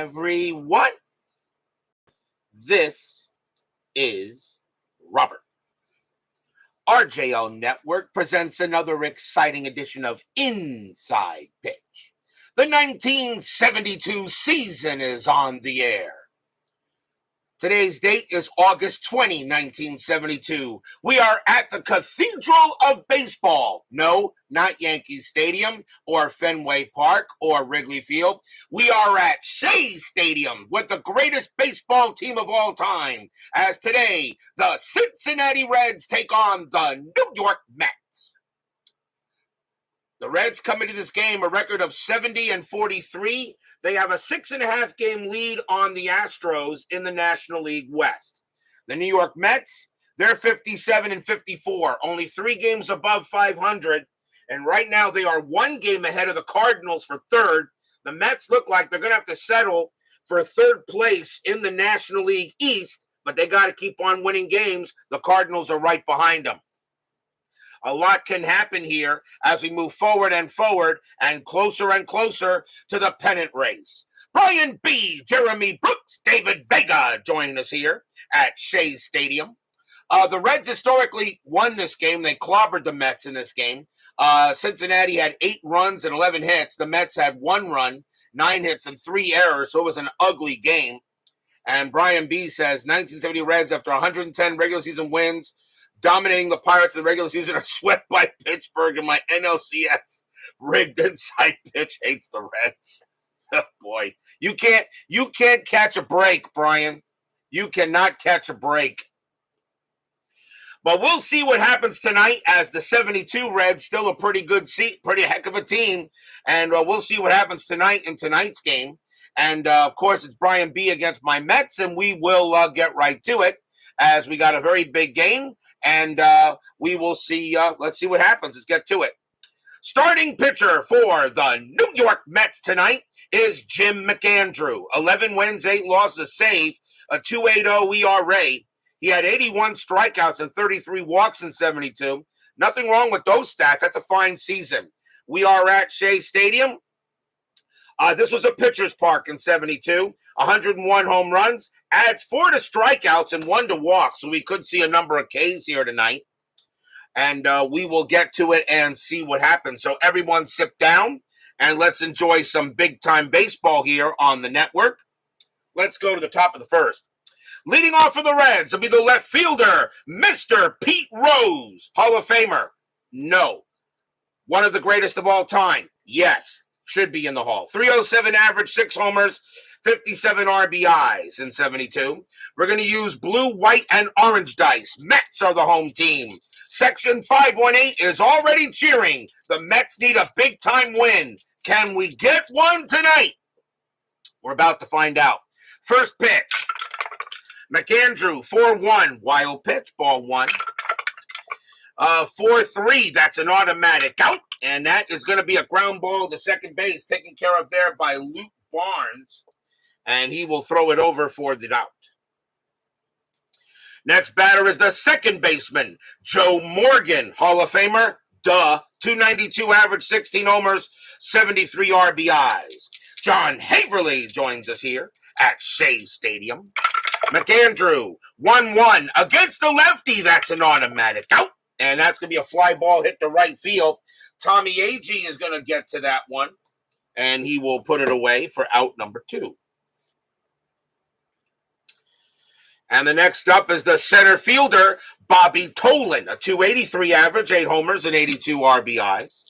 everyone. This is Robert. RJO Network presents another exciting edition of Inside Pitch. The 1972 season is on the air. Today's date is August 20, 1972. We are at the Cathedral of Baseball. No, not Yankee Stadium or Fenway Park or Wrigley Field. We are at Shea Stadium with the greatest baseball team of all time. As today, the Cincinnati Reds take on the New York Mets. The Reds come into this game a record of 70-43. They have a 6.5 game lead on the Astros in the National League West. The New York Mets, they're 57-54, only 3 games above 500. And right now they are 1 game ahead of the Cardinals for third. The Mets look like they're going to have to settle for third place in the National League East, but they got to keep on winning games. The Cardinals are right behind them. A lot can happen here as we move forward and closer to the pennant race. Brian B., Jeremy Brooks, David Vega join us here at Shea Stadium. The Reds historically won this game. They clobbered the Mets in this game. Cincinnati had 8 runs and 11 hits. The Mets had 1 run, 9 hits, and 3 errors, so it was an ugly game. And Brian B. says, 1970 Reds, after 110 regular season wins, dominating the Pirates in the regular season, are swept by Pittsburgh, and my NLCS rigged inside pitch hates the Reds. Oh boy, you can't catch a break, Brian. You cannot catch a break. But we'll see what happens tonight, as the 72 Reds, still a pretty heck of a team, and we'll see what happens tonight in tonight's game. And of course, it's Brian B. against my Mets, and we will get right to it, as we got a very big game. And we will see. Let's see what happens. Let's get to it. Starting pitcher for the New York Mets tonight is Jim McAndrew. 11 wins, 8 losses, save, a 2.80 ERA. He had 81 strikeouts and 33 walks in 72. Nothing wrong with those stats. That's a fine season. We are at Shea Stadium. This was a pitcher's park in 72. 101 home runs, adds 4 to strikeouts and 1 to walks. So we could see a number of Ks here tonight. And we will get to it and see what happens. So everyone sit down and let's enjoy some big-time baseball here on the network. Let's go to the top of the first. Leading off for the Reds will be the left fielder, Mr. Pete Rose. Hall of Famer? No. One of the greatest of all time? Yes. Should be in the Hall. 307 average, 6 homers, 57 RBIs in 72. We're going to use blue, white, and orange dice. Mets are the home team. Section 518 is already cheering. The Mets need a big-time win. Can we get one tonight? We're about to find out. First pitch. McAndrew, 4-1. Wild pitch, ball 1. 4-3, that's an automatic out. And that is going to be a ground ball to second base, taken care of there by Luke Barnes. And he will throw it over for the out. Next batter is the second baseman, Joe Morgan, Hall of Famer. 292 average, 16 homers, 73 RBIs. John Haverly joins us here at Shea Stadium. McAndrew, 1-1 against the lefty. That's an automatic out. And that's going to be a fly ball hit to right field. Tommy Agee is going to get to that one, and he will put it away for out number 2. And the next up is the center fielder, Bobby Tolan, a 283 average, 8 homers, and 82 RBIs.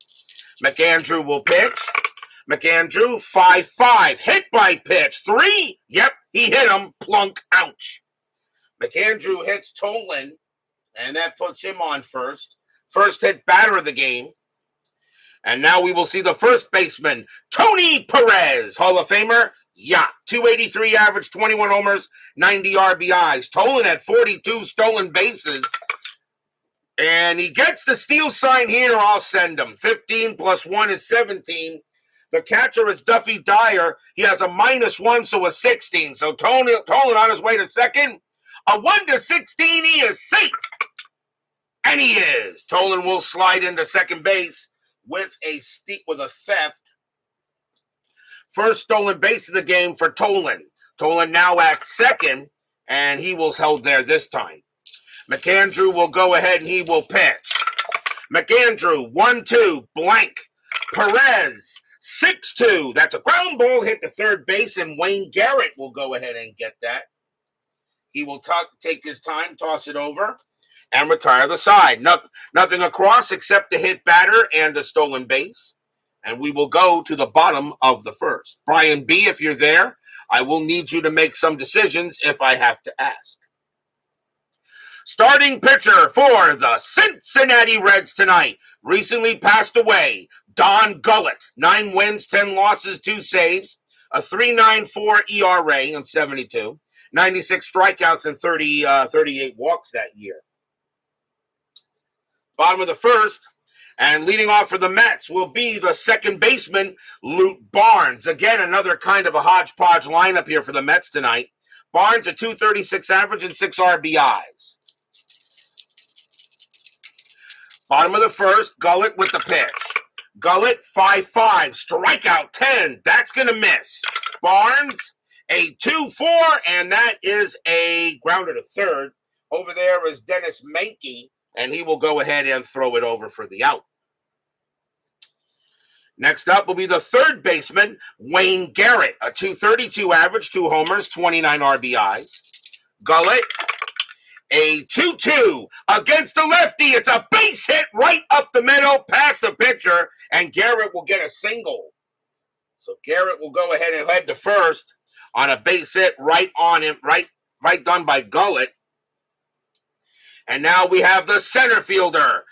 McAndrew will pitch. McAndrew, 5-5, hit by pitch. 3, yep, he hit him, plunk, ouch. McAndrew hits Tolan, and that puts him on first. First hit batter of the game. And now we will see the first baseman, Tony Perez, Hall of Famer. Yeah, 283 average, 21 homers, 90 RBIs. Tolan had 42 stolen bases. And he gets the steal sign here. I'll send him. 15 plus 1 is 17. The catcher is Duffy Dyer. He has a -1, so a 16. So Tolan on his way to second. A 1-16, he is safe. And he is. Tolan will slide into second base with a theft. First stolen base of the game for Tolan. Tolan now at second, and he will hold there this time. McAndrew will go ahead and he will pitch. McAndrew, 1-2, blank. Perez, 6-2. That's a ground ball hit to third base, and Wayne Garrett will go ahead and get that. He will take his time, toss it over, and retire the side. Nothing across except the hit batter and a stolen base. And we will go to the bottom of the first. Brian B., if you're there, I will need you to make some decisions if I have to ask. Starting pitcher for the Cincinnati Reds tonight, recently passed away, Don Gullett. 9 wins, 10 losses, 2 saves, a 3.94 ERA in 72, 96 strikeouts and 38 walks that year. Bottom of the first, and leading off for the Mets will be the second baseman, Lute Barnes. Again, another kind of a hodgepodge lineup here for the Mets tonight. Barnes, a .236 average and 6 RBIs. Bottom of the first, Gullett with the pitch. Gullett, 5-5, strikeout 10. That's going to miss. Barnes, a 2-4, and that is a grounder to third. Over there is Dennis Menke, and he will go ahead and throw it over for the out. Next up will be the third baseman, Wayne Garrett, a .232 average, 2 homers, 29 RBIs. Gullett, a 2-2 against the lefty. It's a base hit right up the middle past the pitcher, and Garrett will get a single. So Garrett will go ahead and head to first on a base hit right on him, right done by Gullett. And now we have the center fielder,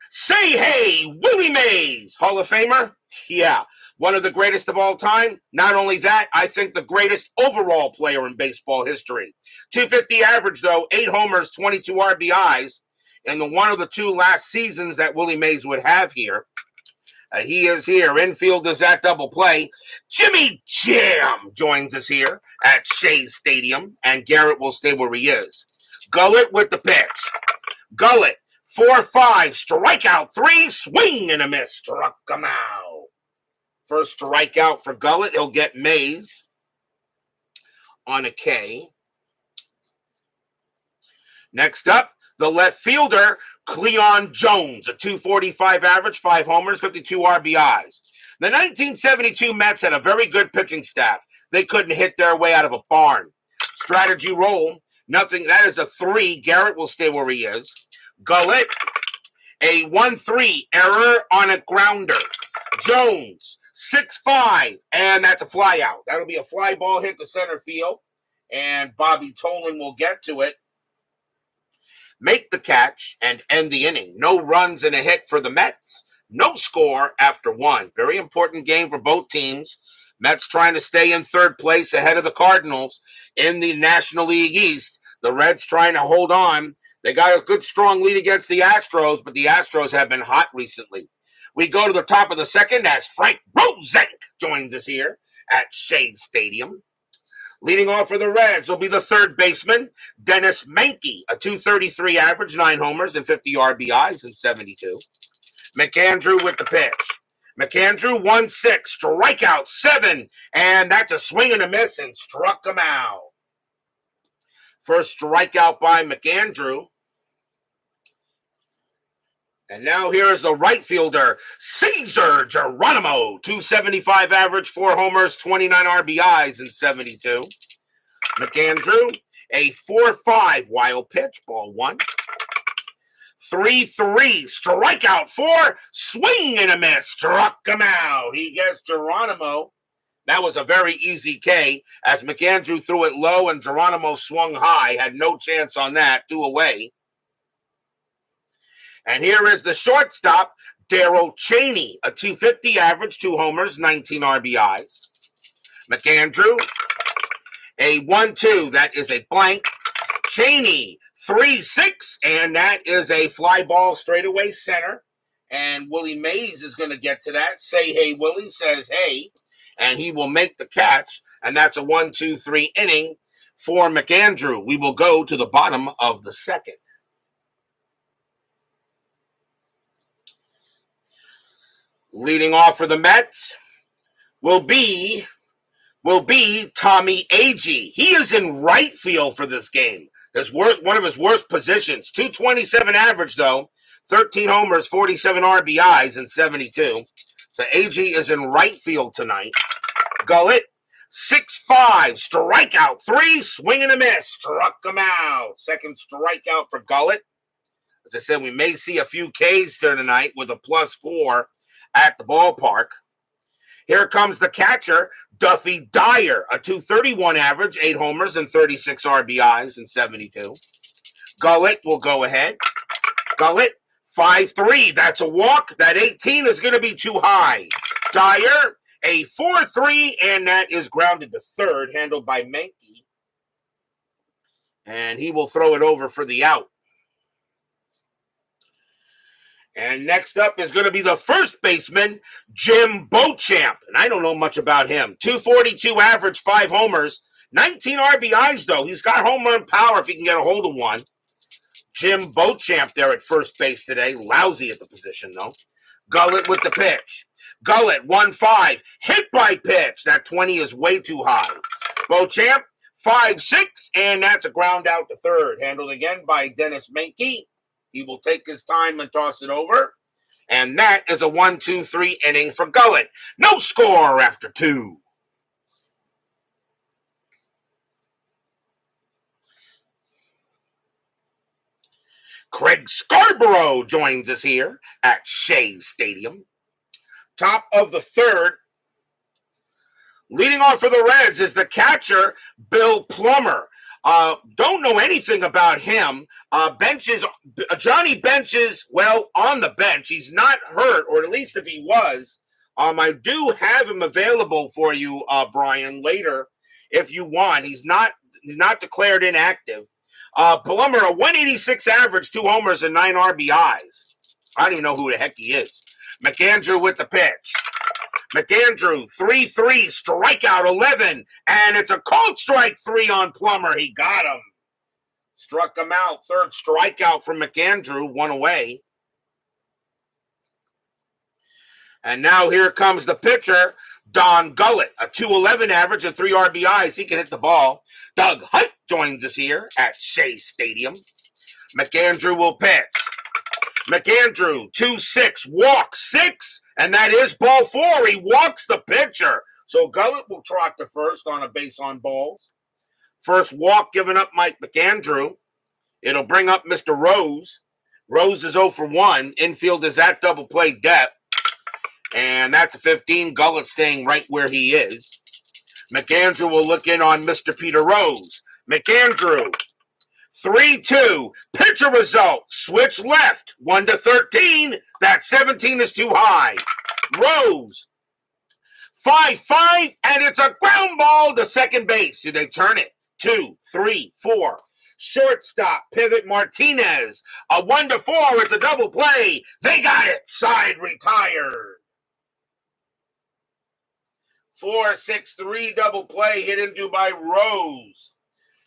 Shea, Willie Mays, Hall of Famer. Yeah, one of the greatest of all time. Not only that, I think the greatest overall player in baseball history. .250 average, though, 8 homers, 22 RBIs, in one of the 2 last seasons that Willie Mays would have here. He is here. Infield is at double play. Jimmy Jam joins us here at Shea Stadium, and Garrett will stay where he is. Gullett with the pitch. Gullett, 4-5, strikeout 3, swing and a miss. Struck him out. First strikeout for Gullett. He'll get Mays on a K. Next up, the left fielder, Cleon Jones, a .245 average, 5 homers, 52 RBIs. The 1972 Mets had a very good pitching staff. They couldn't hit their way out of a barn. Strategy roll, nothing. That is a 3. Garrett will stay where he is. Gullett, a 1-3, error on a grounder. Jones, 6-5, and that's a fly out. That'll be a fly ball hit to center field, and Bobby Tolan will get to it, make the catch, and end the inning. No runs and a hit for the Mets. No score after 1. Very important game for both teams. Mets trying to stay in third place ahead of the Cardinals in the National League East. The Reds trying to hold on. They got a good, strong lead against the Astros, but the Astros have been hot recently. We go to the top of the second as Frank Rosenk joins us here at Shea Stadium. Leading off for the Reds will be the third baseman, Dennis Menke, a .233 average, 9 homers and 50 RBIs in 72. McAndrew with the pitch. McAndrew, 1-6, strikeout 7, and that's a swing and a miss and struck him out. First strikeout by McAndrew. And now here is the right fielder, Cesar Geronimo, .275 average, 4 homers, 29 RBIs in 72. McAndrew, a 4-5 wild pitch, ball 1. 3-3, strikeout 4, swing and a miss, struck him out. He gets Geronimo. That was a very easy K as McAndrew threw it low and Geronimo swung high. Had no chance on that, 2 away. And here is the shortstop, Darrell Cheney, a .250 average, 2 homers, 19 RBIs. McAndrew, a 1-2, that is a blank. Cheney, 3-6, and that is a fly ball straightaway center. And Willie Mays is going to get to that. Say hey, Willie says hey, and he will make the catch. And that's a 1-2-3 inning for McAndrew. We will go to the bottom of the second. Leading off for the Mets will be will be Tommy Agee. He is in right field for this game. One of his worst positions. 227 average, though. 13 homers, 47 RBIs, and 72. So Agee is in right field tonight. Gullett, 6-5, strikeout, 3, swing and a miss. Struck him out. Second strikeout for Gullett. As I said, we may see a few Ks there tonight with a +4 at the ballpark. Here comes the catcher, Duffy Dyer, a 231 average, 8 homers and 36 RBIs and 72. Gullett will go ahead. Gullett, 5-3. That's a walk. That 18 is going to be too high. Dyer, a 4-3, and that is grounded to third, handled by Menke. And he will throw it over for the out. And next up is going to be the first baseman, Jim Beauchamp. And I don't know much about him. 242 average, 5 homers, 19 RBIs, though. He's got home run power if he can get a hold of one. Jim Beauchamp there at first base today. Lousy at the position, though. Gullett with the pitch. Gullett, 1-5. Hit by pitch. That 20 is way too high. Beauchamp, 5-6. And that's a ground out to third. Handled again by Dennis Menke. He will take his time and toss it over. And that is a 1-2-3 inning for Gullett. No score after 2. Craig Scarborough joins us here at Shea Stadium. Top of the third. Leading off for the Reds is the catcher, Bill Plummer. Don't know anything about him. Johnny Benches, well, on the bench. He's not hurt, or at least if he was. I do have him available for you, Brian, later if you want. He's not declared inactive. Plummer, a 186 average, 2 homers and 9 RBIs. I don't even know who the heck he is. McAndrew with the pitch. McAndrew, 3-3, strikeout 11, and it's a cold strike 3 on Plummer. He got him. Struck him out. Third strikeout from McAndrew, 1 away. And now here comes the pitcher, Don Gullett, a 211 average and 3 RBIs. He can hit the ball. Doug Hutt joins us here at Shea Stadium. McAndrew will pitch. McAndrew, 2-6, walk 6, and that is ball 4. He walks the pitcher. So Gullett will trot to first on a base on balls. First walk given up Mike McAndrew. It'll bring up Mr. Rose. Rose is 0 for 1. Infield is at double play depth. And that's a 15. Gullett staying right where he is. McAndrew will look in on Mr. Peter Rose. McAndrew, 3-2. Pitcher result. Switch left. 1-13. That 17 is too high. Rose, 5-5. And it's a ground ball to second base. Do they turn it? 2, 3, 4. Shortstop, pivot Martinez. A 1-4. It's a double play. They got it. Side retired. 4-6-3 double play hit into by Rose.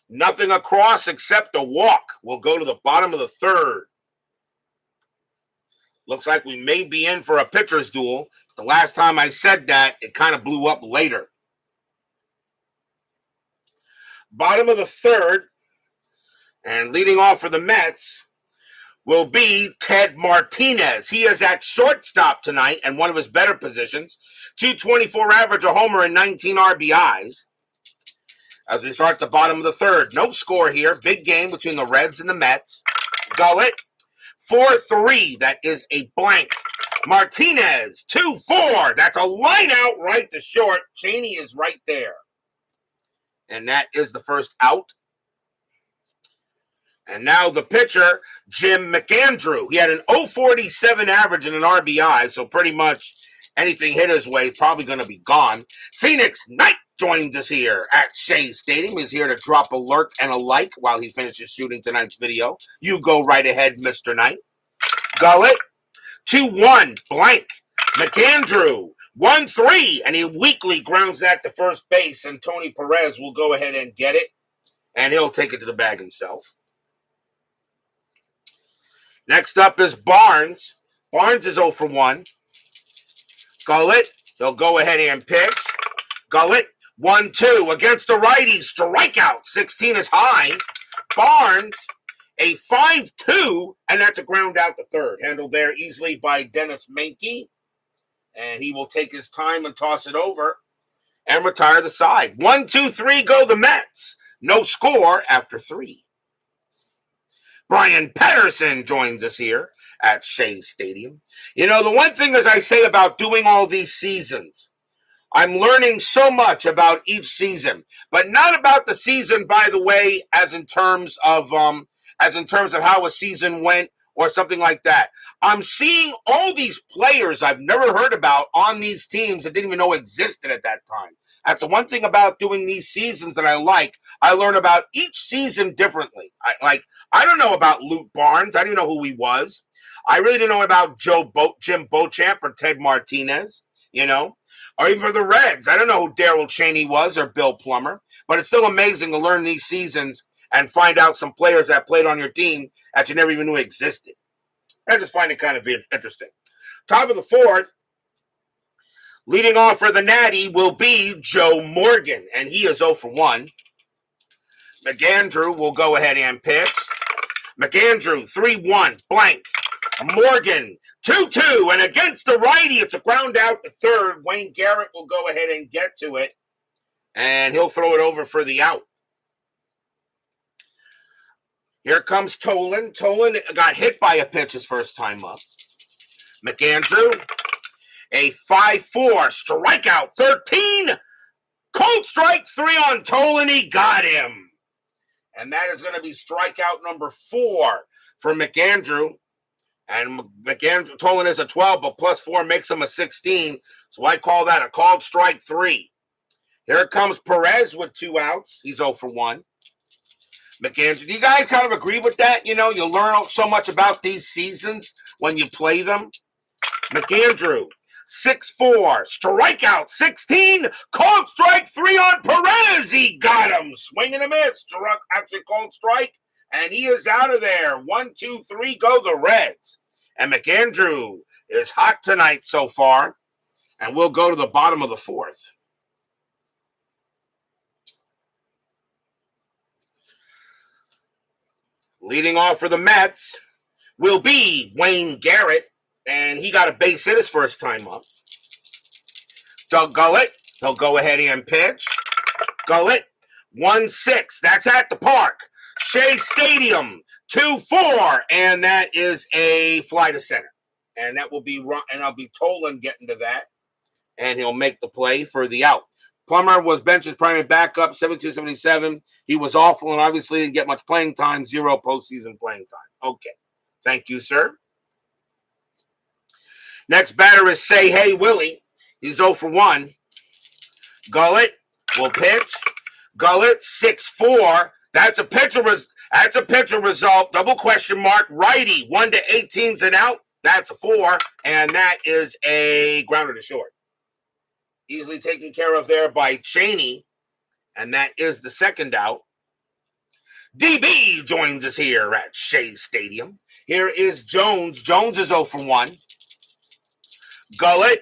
Nothing across except a walk. We'll go to the bottom of the third. Looks like we may be in for a pitcher's duel. The last time I said that, it kind of blew up later. Bottom of the third, and leading off for the Mets will be Ted Martinez. He is at shortstop tonight and one of his better positions. 224 average, a homer, and 19 RBIs. As we start the bottom of the third. No score here. Big game between the Reds and the Mets. Gullett, 4-3. That is a blank. Martinez, 2-4. That's a line out right to short. Cheney is right there. And that is the first out. And now the pitcher, Jim McAndrew. He had an 0.47 average and an RBI, so pretty much anything hit his way is probably going to be gone. Phoenix Knight joins us here at Shea Stadium. He's here to drop a lurk and a like while he finishes shooting tonight's video. You go right ahead, Mr. Knight. Gullett, 2-1, blank. McAndrew, 1-3, and he weakly grounds that to first base, and Tony Perez will go ahead and get it, and he'll take it to the bag himself. Next up is Barnes. Barnes is 0 for 1. Gullett, they'll go ahead and pitch. Gullett, 1-2 against the righty. Strikeout. 16 is high. Barnes, a 5-2, and that's a ground out to third. Handled there easily by Dennis Menke. And he will take his time and toss it over and retire the side. 1-2-3 go the Mets. No score after 3. Brian Patterson joins us here at Shea Stadium. You know, the one thing, as I say, about doing all these seasons, I'm learning so much about each season, but not about the season, by the way, as in terms of how a season went or something like that. I'm seeing all these players I've never heard about on these teams that didn't even know existed at that time. That's the one thing about doing these seasons that I like. I learn about each season differently. I don't know about Luke Barnes. I didn't know who he was. I really didn't know about Jim Beauchamp or Ted Martinez, or even for the Reds. I don't know who Darrell Chaney was or Bill Plummer, but it's still amazing to learn these seasons and find out some players that played on your team that you never even knew existed. I just find it kind of interesting. Top of the fourth, leading off for the Natty will be Joe Morgan, and he is 0 for 1. McAndrew will go ahead and pitch. McAndrew, 3-1, blank. Morgan, 2-2, and against the righty, it's a ground out to third. Wayne Garrett will go ahead and get to it, and he'll throw it over for the out. Here comes Tolan. Tolan got hit by a pitch his first time up. McAndrew, a 5-4, strikeout, 13. Cold strike, 3 on Tolan. He got him. And that is going to be strikeout number 4 for McAndrew. And Tolan is a 12, but plus 4 makes him a 16. So I call that a called strike 3. Here comes Perez with 2 outs. He's 0 for 1. McAndrew, do you guys kind of agree with that? You learn so much about these seasons when you play them. McAndrew, 6-4, strikeout, 16, cold strike, 3 on Perez. He got him. Swing and a miss. Actually, cold strike, and he is out of there. 1-2-3 go the Reds. And McAndrew is hot tonight so far, and we'll go to the bottom of the fourth. Leading off for the Mets will be Wayne Garrett, and he got a base hit his first time up. Doug Gullett, he'll go ahead and pitch. Gullett, 1-6, that's at the park. Shea Stadium, 2-4, and that is a fly to center. And that will be, and I'll be Tolan getting to that, and he'll make the play for the out. Plummer was bench's primary backup, 72-77. He was awful and obviously didn't get much playing time, 0 postseason playing time. Okay. Thank you, sir. Next batter is Say Hey Willie. He's 0 for 1. Gullett will pitch. Gullett, 6-4. That's a pitcher result. Double question mark. Righty, 1-18's an out. That's a 4. And that is a grounder to short. Easily taken care of there by Chaney, and that is the second out. DB joins us here at Shea Stadium. Here is Jones. Jones is 0 for 1. Gullett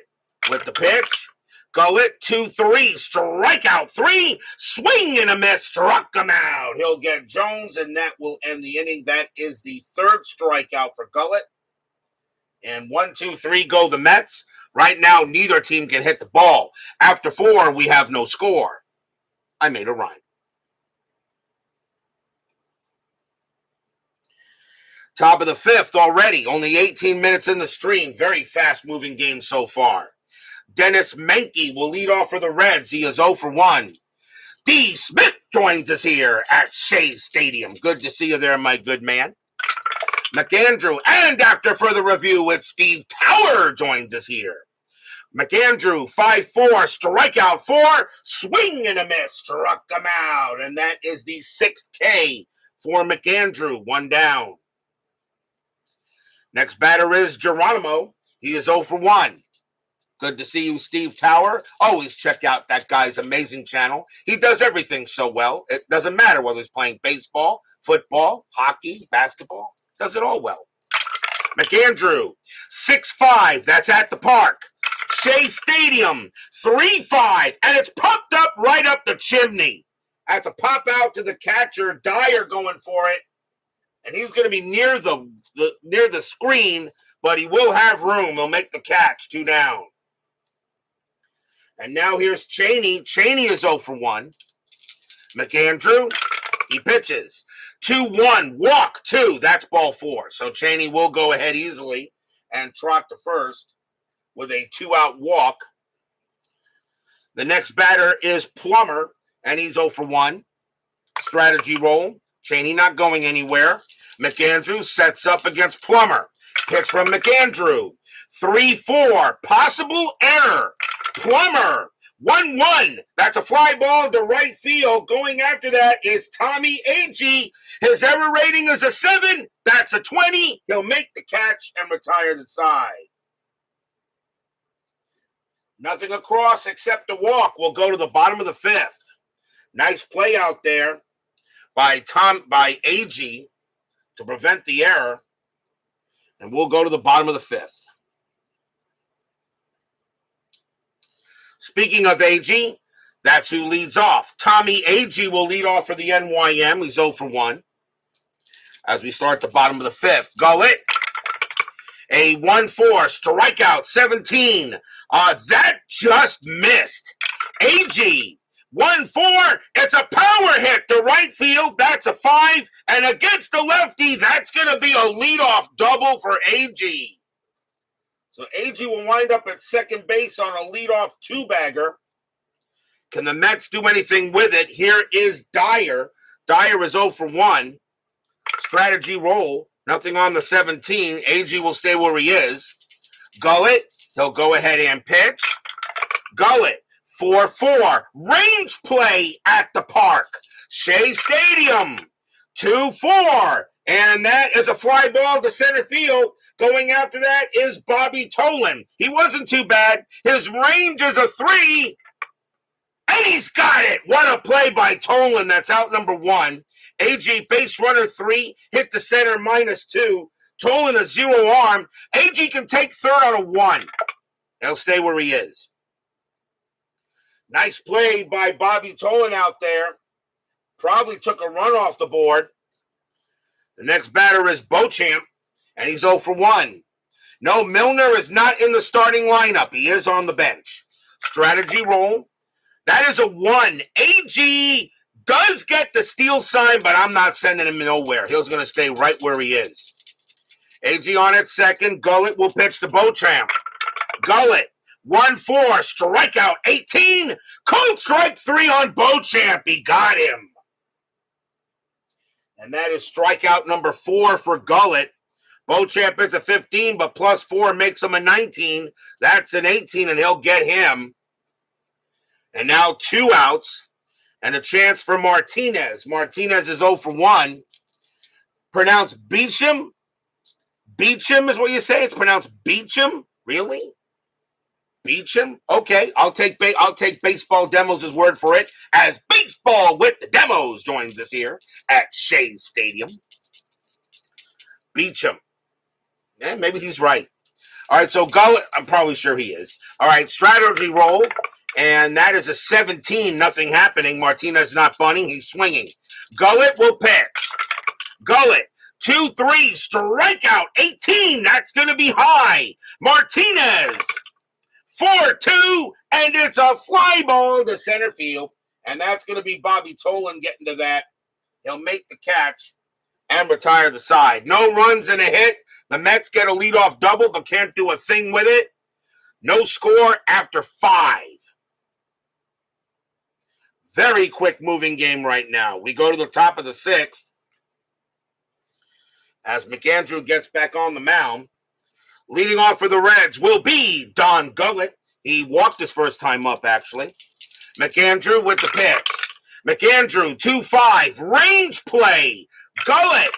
with the pitch. Gullett, 2-3, strikeout 3, swing and a miss, struck him out. He'll get Jones, and that will end the inning. That is the third strikeout for Gullett. And 1-2-3 go the Mets. Right now, neither team can hit the ball. After 4, we have no score. I made a rhyme. Top of the fifth already. Only 18 minutes in the stream. Very fast-moving game so far. Dennis Menke will lead off for the Reds. He is 0 for 1. D. Smith joins us here at Shea Stadium. Good to see you there, my good man. McAndrew, and after further review, it's Steve Tower joins us here. McAndrew, 5-4, strikeout 4, swing and a miss, struck him out. And that is the 6th K for McAndrew, 1 down. Next batter is Geronimo. He is 0 for 1. Good to see you, Steve Tower. Always check out that guy's amazing channel. He does everything so well. It doesn't matter whether he's playing baseball, football, hockey, basketball. Does it all well. McAndrew, 6-5. That's at the park. Shea Stadium, 3-5, and it's popped up right up the chimney. That's a pop out to the catcher, Dyer going for it, and he's going to be near the screen, but he will have room. He'll make the catch, 2 down. And now here's Cheney. Cheney is 0 for 1. McAndrew, he pitches. 2-1, walk 2. That's ball 4. So Cheney will go ahead easily and trot to first with a 2-out walk. The next batter is Plummer, and he's 0 for 1. Strategy roll. Cheney not going anywhere. McAndrew sets up against Plummer. Pitch from McAndrew. 3-4. Possible error. Plummer. 1-1. That's a fly ball to right field. Going after that is Tommy Agee. His error rating is a 7. That's a 20. He'll make the catch and retire the side. Nothing across except a walk. We'll go to the bottom of the 5th. Nice play out there by Agee to prevent the error. And we'll go to the bottom of the 5th. Speaking of Agee, that's who leads off. Tommy Agee will lead off for the NYM. He's 0 for 1. As we start the bottom of the 5th. Gullett, a 1-4, strikeout, 17. That just missed. Agee, 1-4. It's a power hit to right field. That's a 5. And against the lefty, that's going to be a leadoff double for Agee. So Agee will wind up at second base on a leadoff 2-bagger. Can the Mets do anything with it? Here is Dyer. Dyer is 0 for 1. Strategy roll. Nothing on the 17. Agee will stay where he is. Gullett, he'll go ahead and pitch. Gullett, 4-4. Range play at the park. Shea Stadium, 2-4. And that is a fly ball to center field. Going after that is Bobby Tolan. He wasn't too bad. His range is a 3. And he's got it. What a play by Tolan. That's out number 1. Agee, base runner 3, hit the center -2. Tolan, a 0 arm. Agee can take third on a 1. He'll stay where he is. Nice play by Bobby Tolan out there. Probably took a run off the board. The next batter is Beauchamp, and he's 0 for 1. No, Milner is not in the starting lineup. He is on the bench. Strategy roll. That is a 1. Agee does get the steal sign, but I'm not sending him nowhere. He's going to stay right where he is. Agee on at second. Gullett will pitch to Beauchamp. Gullett, 1-4, strikeout, 18. Cold strike 3 on Beauchamp. He got him. And that is strikeout number 4 for Gullett. Beauchamp is a 15, but +4 makes him a 19. That's an 18, and he'll get him. And now 2 outs and a chance for Martinez. Martinez is 0 for 1. Pronounced Beecham? Beecham is what you say? It's pronounced Beecham? Really? Beecham? Okay, I'll take Baseball Demos' word for it, as Baseball with the Demos joins us here at Shea Stadium. Beecham. Yeah, maybe he's right. All right, so Gullett, I'm probably sure he is. All right, strategy roll, and that is a 17, nothing happening. Martinez not bunting, he's swinging. Gullett will pitch. Gullett, 2-3, strikeout, 18, that's going to be high. Martinez, 4-2, and it's a fly ball to center field, and that's going to be Bobby Tolan getting to that. He'll make the catch and retire the side. No runs and a hit. The Mets get a leadoff double, but can't do a thing with it. No score after 5. Very quick moving game right now. We go to the top of the 6th as McAndrew gets back on the mound. Leading off for the Reds will be Don Gullett. He walked his first time up, actually. McAndrew with the pitch. McAndrew, 2-5, range play. Gullett,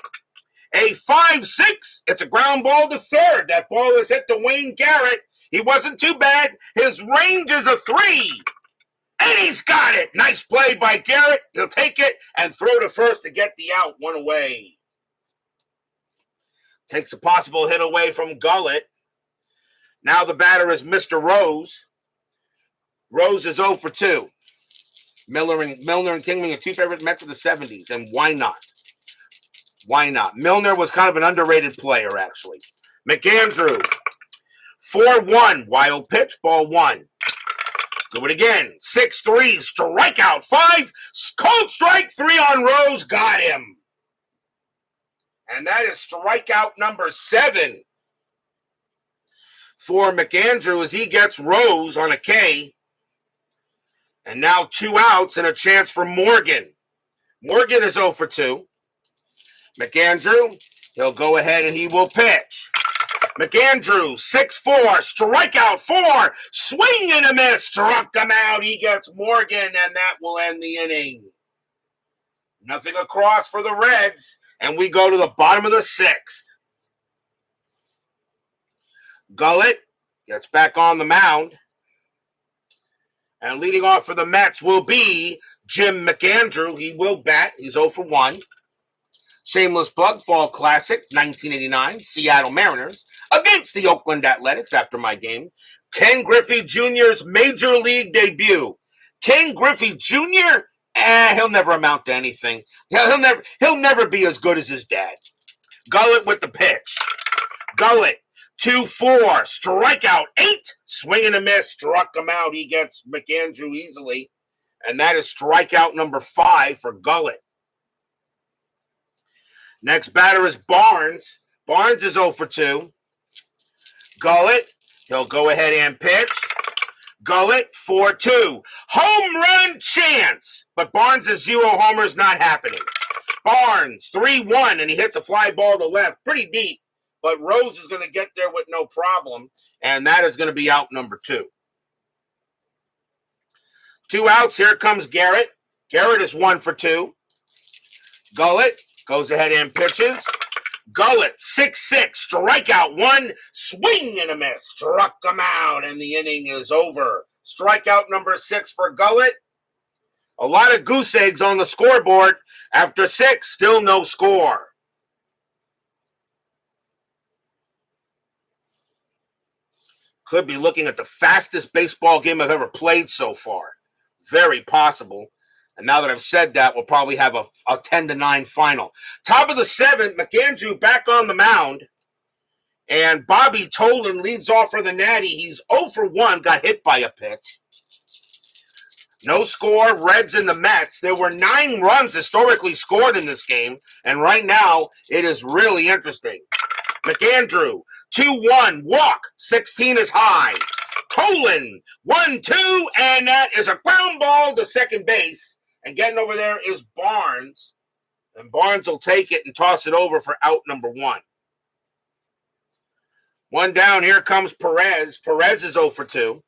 a 5-6. It's a ground ball to third. That ball is hit to Wayne Garrett. He wasn't too bad. His range is a 3. And he's got it. Nice play by Garrett. He'll take it and throw to first to get the out. 1 away. Takes a possible hit away from Gullett. Now the batter is Mr. Rose. Rose is 0 for 2. Milner and Kingman are two favorite Mets of the 70s, and why not? Why not? Milner was kind of an underrated player, actually. McAndrew, 4-1, wild pitch, ball 1. Do it again, 6-3, strikeout 5, cold strike 3 on Rose, got him. And that is strikeout number 7 for McAndrew as he gets Rose on a K. And now 2 outs and a chance for Morgan. Morgan is 0 for 2. McAndrew, he'll go ahead and he will pitch. McAndrew, 6-4, strikeout 4, swing and a miss, struck him out. He gets Morgan, and that will end the inning. Nothing across for the Reds, and we go to the bottom of the 6th. Gullett gets back on the mound. And leading off for the Mets will be Jim McAndrew. He will bat. He's 0 for 1. Shameless plug, Fall Classic, 1989, Seattle Mariners against the Oakland Athletics after my game. Ken Griffey Jr.'s Major League debut. Ken Griffey Jr., he'll never amount to anything. He'll never be as good as his dad. Gullett with the pitch. Gullett, 2-4, strikeout 8, swing and a miss, struck him out. He gets McAndrew easily, and that is strikeout number 5 for Gullett. Next batter is Barnes. Barnes is 0 for 2. Gullett, he'll go ahead and pitch. Gullett, 4-2. Home run chance, but Barnes' 0 homers not happening. Barnes, 3-1, and he hits a fly ball to left, pretty deep. But Rose is going to get there with no problem, and that is going to be out number 2. 2 outs. Here comes Garrett. Garrett is 1 for 2. Gullett goes ahead and pitches. Gullett, 6-6, strikeout 1, swing and a miss, struck him out, and the inning is over. Strikeout number 6 for Gullett. A lot of goose eggs on the scoreboard. After 6, still no score. Could be looking at the fastest baseball game I've ever played so far. Very possible. And now that I've said that, we'll probably have a 10-9 final. Top of the 7th, McAndrew back on the mound. And Bobby Tolan leads off for the Natty. He's 0 for 1, got hit by a pitch. No score, Reds and the Mets. There were 9 runs historically scored in this game. And right now, it is really interesting. McAndrew, 2-1, walk, 16 is high. Tolan, 1-2, and that is a ground ball to second base. And getting over there is Barnes. And Barnes will take it and toss it over for out number 1. 1 down, here comes Perez. Perez is 0 for 2.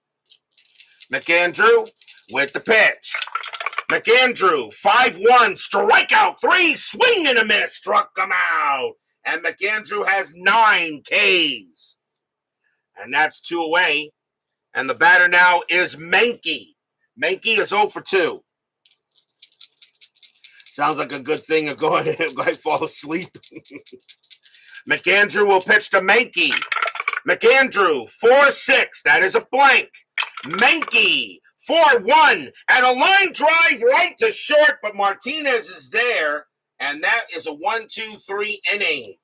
McAndrew with the pitch. McAndrew, 5-1, strikeout 3, swing and a miss, struck him out. And McAndrew has 9 Ks. And that's 2 away. And the batter now is Menke. Menke is 0 for 2. Sounds like a good thing to go ahead and fall asleep. McAndrew will pitch to Menke. McAndrew, 4-6. That is a blank. Menke, 4-1. And a line drive right to short, but Martinez is there. And that is a 1-2-3 inning.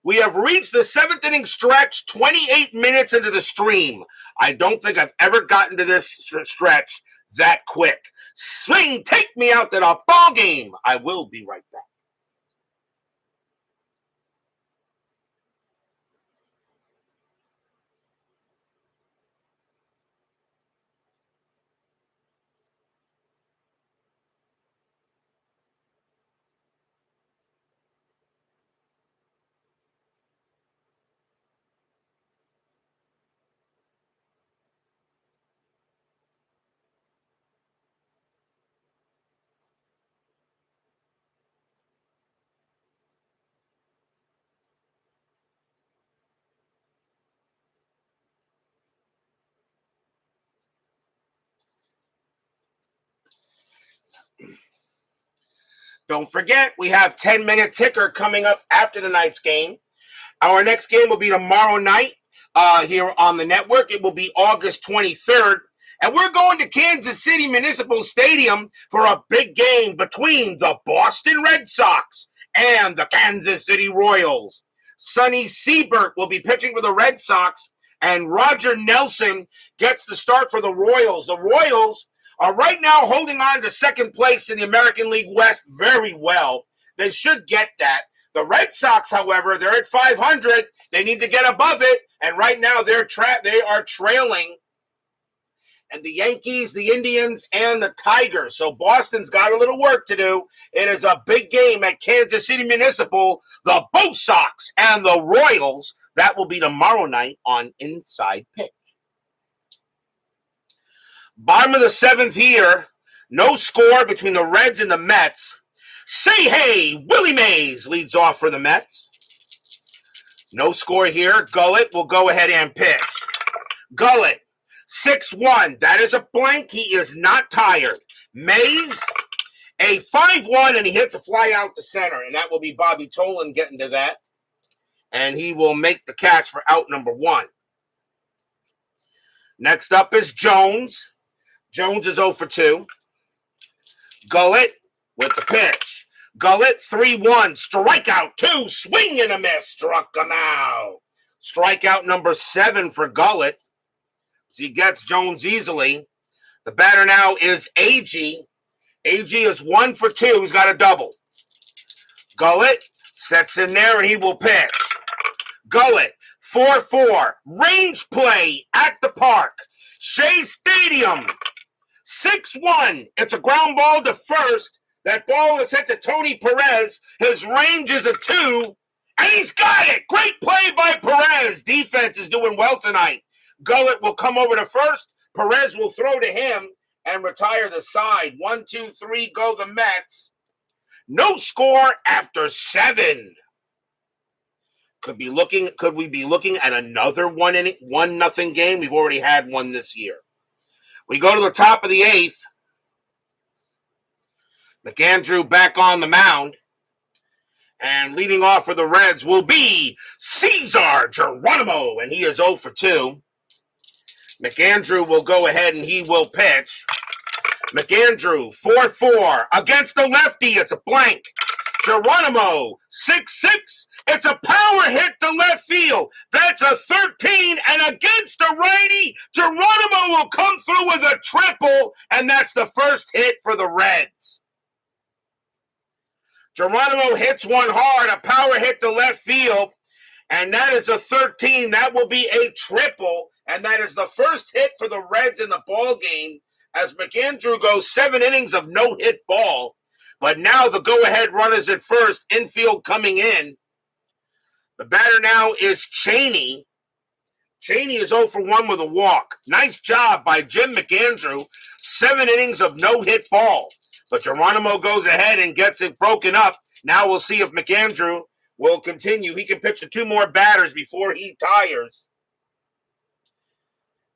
We have reached the 7th inning stretch, 28 minutes into the stream. I don't think I've ever gotten to this stretch that quick. Swing, take me out to the ball game. I will be right back. Don't forget, we have 10-minute ticker coming up after tonight's game. Our next game will be tomorrow night. here on the network. It will be August 23rd. And we're going to Kansas City Municipal Stadium for a big game between the Boston Red Sox and the Kansas City Royals. Sonny Siebert will be pitching for the Red Sox, and Roger Nelson gets the start for the Royals. The Royals are right now holding on to second place in the American League West very well. They should get that. The Red Sox, however, they're at 500. They need to get above it, and right now they are trailing. And the Yankees, the Indians, and the Tigers. So Boston's got a little work to do. It is a big game at Kansas City Municipal. The Bo Sox and the Royals. That will be tomorrow night on Inside Pitch. Bottom of the seventh here. No score between the Reds and the Mets. Say hey, Willie Mays leads off for the Mets. No score here. Gullett will go ahead and pitch. Gullett. 6-1. That is a blank. He is not tired. Mays, a 5-1, and he hits a fly out to center. And that will be Bobby Tolan getting to that. And he will make the catch for out number 1. Next up is Jones. Jones is 0 for 2. Gullett with the pitch. Gullett, 3-1. Strikeout 2. Swing and a miss. Struck him out. Strikeout number 7 for Gullett. He gets Jones easily. The batter now is A.G. A.G. is 1 for 2. He's got a double. Gullett sets in there and he will pitch. Gullett, 4-4. Range play at the park. Shea Stadium, 6-1. It's a ground ball to first. That ball is hit to Tony Perez. His range is a 2. And he's got it. Great play by Perez. Defense is doing well tonight. Gullett will come over to first. Perez will throw to him and retire the side. 1, 2, 3, go the Mets. No score after 7. Could we be looking at another 1-0 game? We've already had one this year. We go to the top of the 8th. McAndrew back on the mound. And leading off for the Reds will be Cesar Geronimo, and he is 0 for 2. McAndrew will go ahead and he will pitch. McAndrew, 4-4. Against the lefty, it's a blank. Geronimo, 6-6. It's a power hit to left field. That's a 13. And against the righty, Geronimo will come through with a triple. And that's the first hit for the Reds. Geronimo hits one hard, a power hit to left field. And that is a 13. That will be a triple. And that is the first hit for the Reds in the ball game as McAndrew goes 7 innings of no-hit ball. But now the go-ahead runners at first, infield coming in. The batter now is Cheney. Cheney is 0 for 1 with a walk. Nice job by Jim McAndrew. 7 innings of no-hit ball. But Geronimo goes ahead and gets it broken up. Now we'll see if McAndrew will continue. He can pitch to 2 more batters before he tires.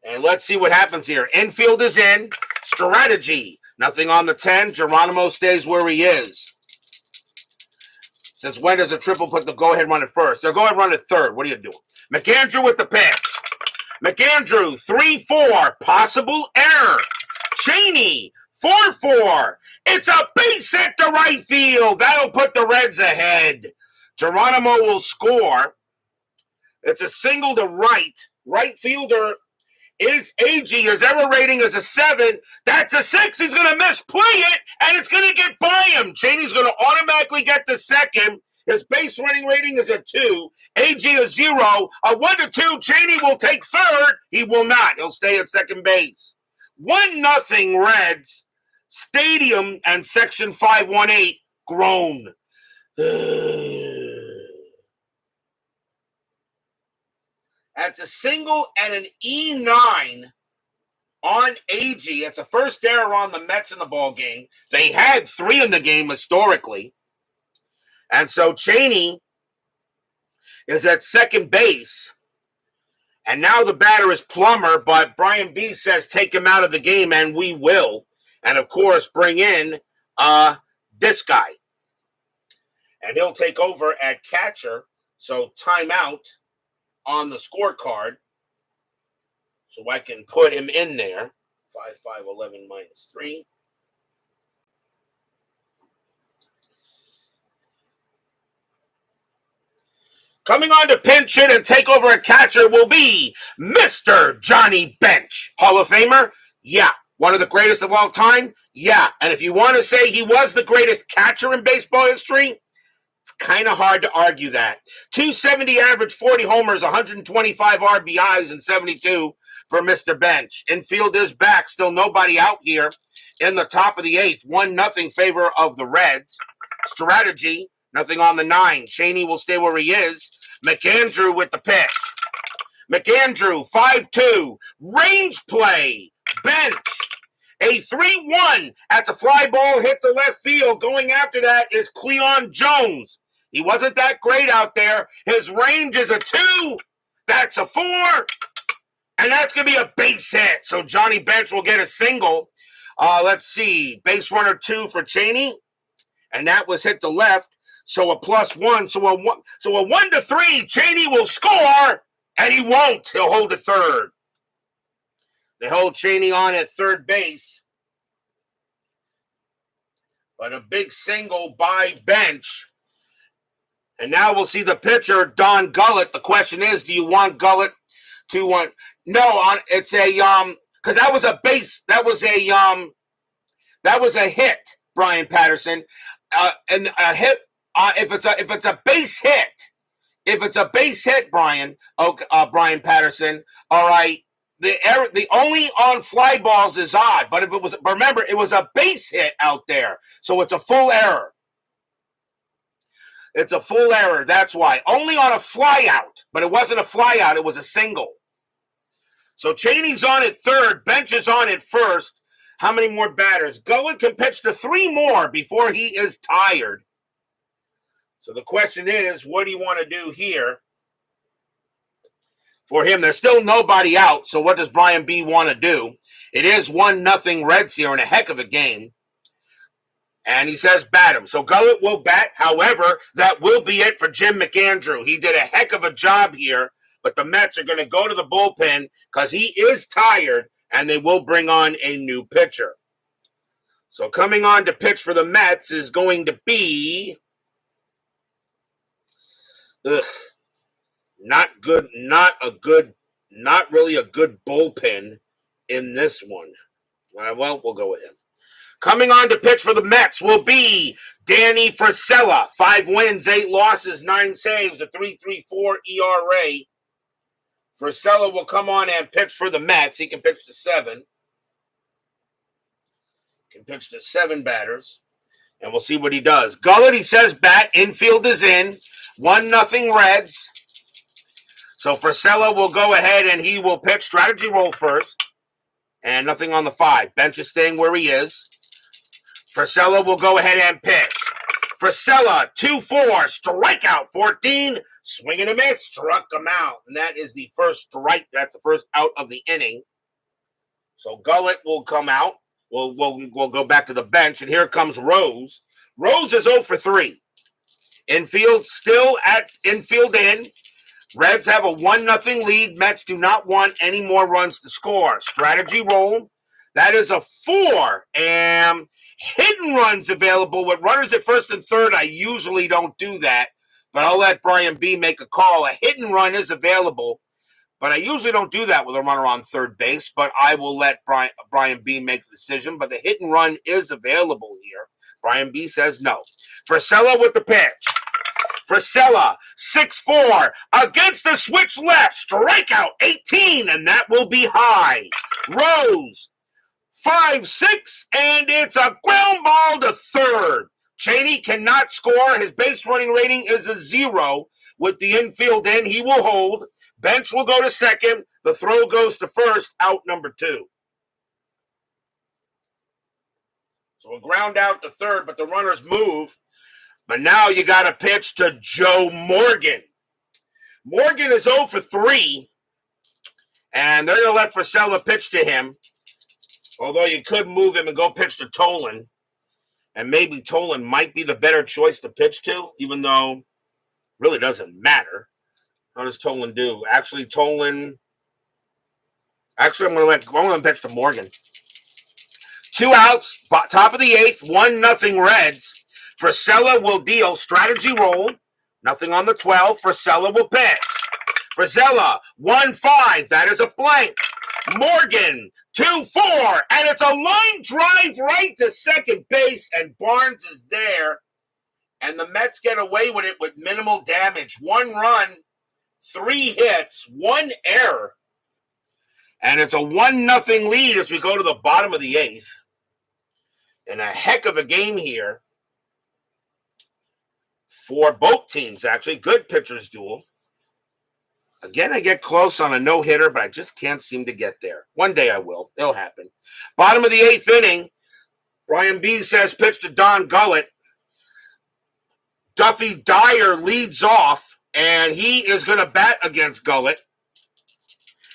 And let's see what happens here. Infield is in. Strategy. Nothing on the 10. Geronimo stays where he is. Since when does a triple put the go-ahead run at first? They'll go ahead run at third. What are you doing? McAndrew with the pitch. McAndrew, 3-4. Possible error. Cheney, 4-4. It's a base hit to right field. That'll put the Reds ahead. Geronimo will score. It's a single to right. Right fielder is AG. His error rating is a 7. That's a 6. He's going to misplay it, and it's going to get by him. Cheney's going to automatically get the second. His base running rating is a 2. AG is 0. A 1-2. Cheney will take third. He will not. He'll stay at second base. 1-0 Reds. Stadium and Section 518 groan. That's a single and an E9 on AG. It's a first error on the Mets in the ball game. They had 3 in the game historically. And so Cheney is at second base. And now the batter is Plummer, but Brian B says take him out of the game, and we will. And, of course, bring in this guy. And he'll take over at catcher. So timeout on the scorecard. So I can put him in there. 5, 5, 11 minus 3. Coming on to pinch hit and take over a catcher will be Mr. Johnny Bench. Hall of Famer? Yeah. One of the greatest of all time? Yeah. And if you want to say he was the greatest catcher in baseball history, it's kind of hard to argue that. 270 average, 40 homers, 125 RBIs, and 72 for Mr. Bench. Infield is back. Still nobody out here in the top of the 8th. 1-0 favor of the Reds. Strategy, nothing on the 9. Shea will stay where he is. McAndrew with the pitch. McAndrew, 5-2. Range play. Bench. A 3-1. That's a fly ball hit the left field. Going after that is Cleon Jones. He wasn't that great out there. His range is a 2. That's a 4. And that's going to be a base hit. So Johnny Bench will get a single. Let's see. Base runner 2 for Shea. And that was hit to left. So a +1. So a 1-3. Shea will score. And he won't. He'll hold at third. They hold Shea on at third base. But a big single by Bench. And now we'll see the pitcher, Don Gullett. The question is, do you want Gullett to want? No, it's a because that was a base. That was a hit, Brian Patterson. And a hit. If it's a base hit, Brian Patterson. All right. The only on fly balls is odd, but remember, it was a base hit out there, so it's a full error. It's a full error. That's why only on a fly out, but it wasn't a fly out; it was a single. So Shea's on at third, Bench is on at first. How many more batters? Gullett can pitch to 3 more before he is tired. So the question is, what do you want to do here? For him, there's still nobody out, so what does Brian B. want to do? It is 1-0 Reds here in a heck of a game. And he says bat him. So Gullett will bat. However, that will be it for Jim McAndrew. He did a heck of a job here, but the Mets are going to go to the bullpen because he is tired, and they will bring on a new pitcher. So coming on to pitch for the Mets is going to be... Not really a good bullpen in this one. Well, we'll go with him. Coming on to pitch for the Mets will be Danny Frisella. 5 wins, 8 losses, 9 saves, a 3.34 ERA. Frisella will come on and pitch for the Mets. He can pitch to 7. Can pitch to 7 batters. And we'll see what he does. Gullett, he says bat. Infield is in. 1-0 Reds. So Frisella will go ahead and he will pitch. Strategy roll first. And nothing on the 5. Bench is staying where he is. Frisella will go ahead and pitch. Frisella, 2-4, strikeout 14. Swing and a miss, struck him out. And that is the first strike. That's the first out of the inning. So Gullett will come out. We'll go back to the bench. And here comes Rose. Rose is 0 for 3. Infield still at infield in. Reds have a 1-0 lead. Mets do not want any more runs to score. Strategy roll. That is a 4. And hit and runs available with runners at first and third. I usually don't do that, but I'll let Brian B. make a call. A hit and run is available, but I usually don't do that with a runner on third base, but I will let Brian B. make the decision. But the hit and run is available here. Brian B. says no. Frisella with the pitch. Frisella, 6-4, against the switch left, strikeout 18, and that will be high. Rose, 5-6, and it's a ground ball to third. Shea cannot score. His base running rating is a 0. With the infield in, he will hold. Bench will go to second. The throw goes to first, out number 2. So a ground out to third, but the runners move. But now you got to pitch to Joe Morgan. Morgan is 0 for 3, and they're going to let Frisella pitch to him. Although you could move him and go pitch to Tolan. And maybe Tolan might be the better choice to pitch to, even though it really doesn't matter. How does Tolan do? Actually, Tolan Actually, I'm going to pitch to Morgan. 2 outs, top of the 8th, 1-0 Reds. Frisella will deal strategy roll. Nothing on the 12. Frisella will pitch. Frisella, 1-5. That is a blank. Morgan, 2-4. And it's a line drive right to second base, and Barnes is there. And the Mets get away with it with minimal damage. 1 run, 3 hits, 1 error. And it's a 1-0 lead as we go to the bottom of the 8th. And a heck of a game here for both teams, actually. Good pitchers duel. Again, I get close on a no-hitter, but I just can't seem to get there. One day I will. It'll happen. Bottom of the 8th inning, Brian B says pitch to Don Gullett. Duffy Dyer leads off, and he is going to bat against Gullett.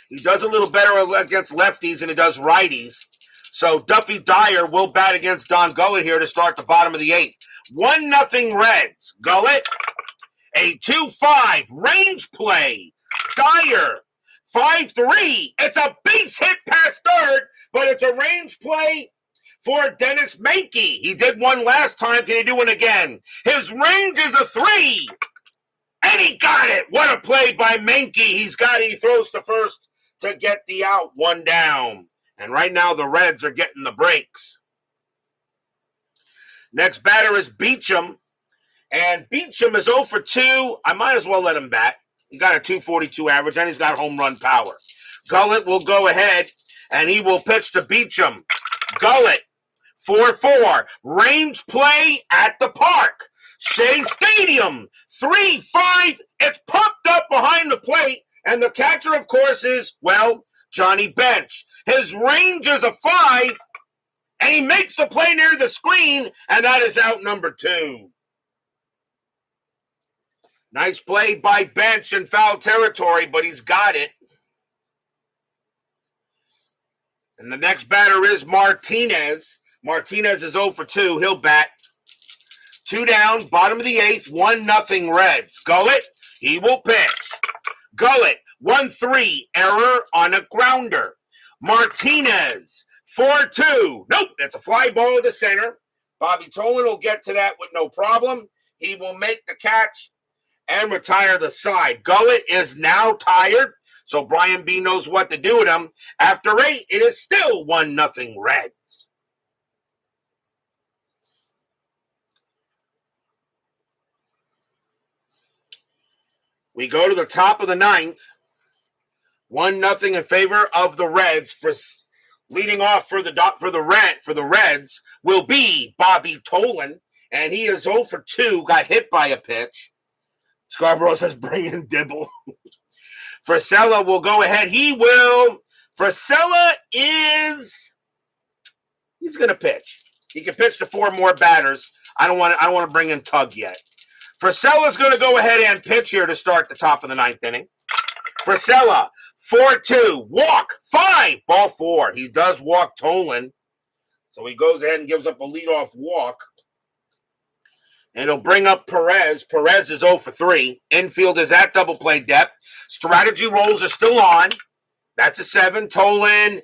He does a little better against lefties than he does righties. So Duffy Dyer will bat against Don Gullett here to start the bottom of the 8th. 1-0 Reds. Gullett, a 2-5 range play. Dyer, 5-3. It's a base hit past third, but it's a range play for Dennis Menke. He did one last time. Can he do one again? His range is a 3. And he got it. What a play by Menke. He throws to first to get the out. 1 down. And right now the Reds are getting the breaks. Next batter is Beecham. And Beecham is 0 for 2. I might as well let him bat. He got a 242 average, and he's got home run power. Gullett will go ahead, and he will pitch to Beecham. Gullett, 4-4. Range play at the park. Shea Stadium, 3-5. It's pumped up behind the plate, and the catcher, of course, is, well, Johnny Bench. His range is a 5, and he makes the play near the screen, and that is out number 2. Nice play by Bench in foul territory, but he's got it. And the next batter is Martinez. Martinez is 0 for 2. He'll bat. 2 down, bottom of the 8th, 1-0 Reds. Gullett, he will pitch. Gullett, 1-3, error on a grounder. Martinez, 4-2. Nope, that's a fly ball to center. Bobby Tolan will get to that with no problem. He will make the catch and retire the side. Gullett is now tired, so Brian B knows what to do with him. After 8, it is still 1-0 Reds. We go to the top of the 9th. 1-0 in favor of the Reds. For leading off for the Reds will be Bobby Tolan, and he is 0 for 2. Got hit by a pitch. Scarborough says bring in Dibble. Frisella will go ahead. Frisella he's going to pitch. He can pitch to 4 more batters. I don't want to bring in Tug yet. Frisella's going to go ahead and pitch here to start the top of the 9th inning. Frisella, 4-2, walk, 5, ball 4. He does walk Tolan, so he goes ahead and gives up a leadoff walk. And he'll bring up Perez. Perez is 0 for 3. Infield is at double play depth. Strategy rolls are still on. That's a 7. Tolan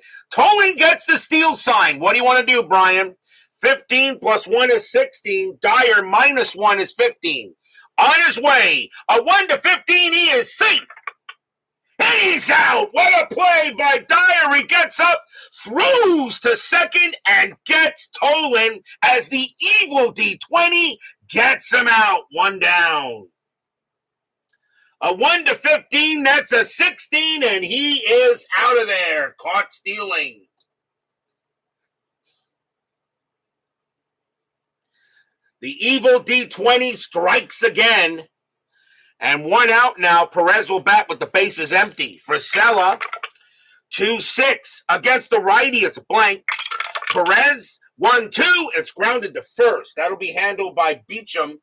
gets the steal sign. What do you want to do, Brian? 15 plus 1 is 16. Dyer minus 1 is 15. On his way, a 1 to 15, he is safe. And he's out. What a play by Dyer. He gets up, throws to second, and gets Tolan as the evil D20 gets him out. 1 down. A 1 to 15, that's a 16, and he is out of there. Caught stealing. The evil D20 strikes again. And 1 out now. Perez will bat with the bases empty. Frisella, 2-6. Against the righty, it's a blank. Perez, 1-2. It's grounded to first. That'll be handled by Beecham.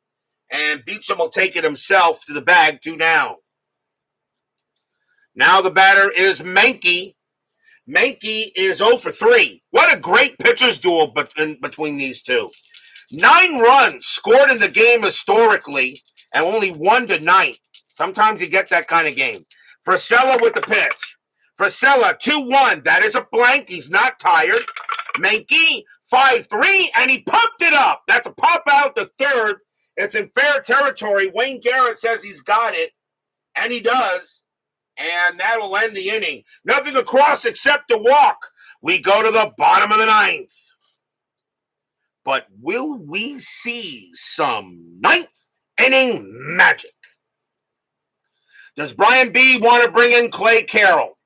And Beecham will take it himself to the bag. 2 down. Now the batter is Menke. Menke is 0 for 3. What a great pitcher's duel between these two. 9 runs scored in the game historically, and only 1 to 9. Sometimes you get that kind of game. Frisella with the pitch. Frisella, 2-1. That is a blank. He's not tired. Menke, 5-3, and he pumped it up. That's a pop out to third. It's in fair territory. Wayne Garrett says he's got it, and he does. And that'll end the inning. Nothing across except a walk. We go to the bottom of the ninth. But will we see some ninth inning magic? Does Brian B. want to bring in Clay Carroll?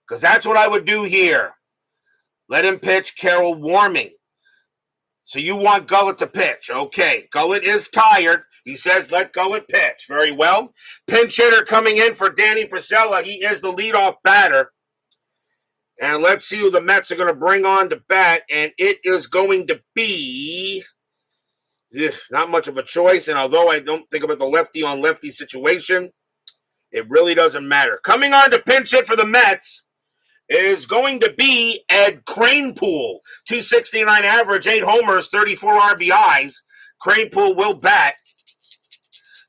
Because that's what I would do here. Let him pitch. Carroll warming. So you want Gullett to pitch. Okay, Gullett is tired. He says let Gullett pitch. Very well. Pinch hitter coming in for Danny Frisella. He is the leadoff batter. And let's see who the Mets are going to bring on to bat. And it is going to be not much of a choice. And although I don't think about the lefty-on-lefty situation, it really doesn't matter. Coming on to pinch hit for the Mets is going to be Ed Kranepool. 269 average, 8 homers, 34 RBIs. Kranepool will bat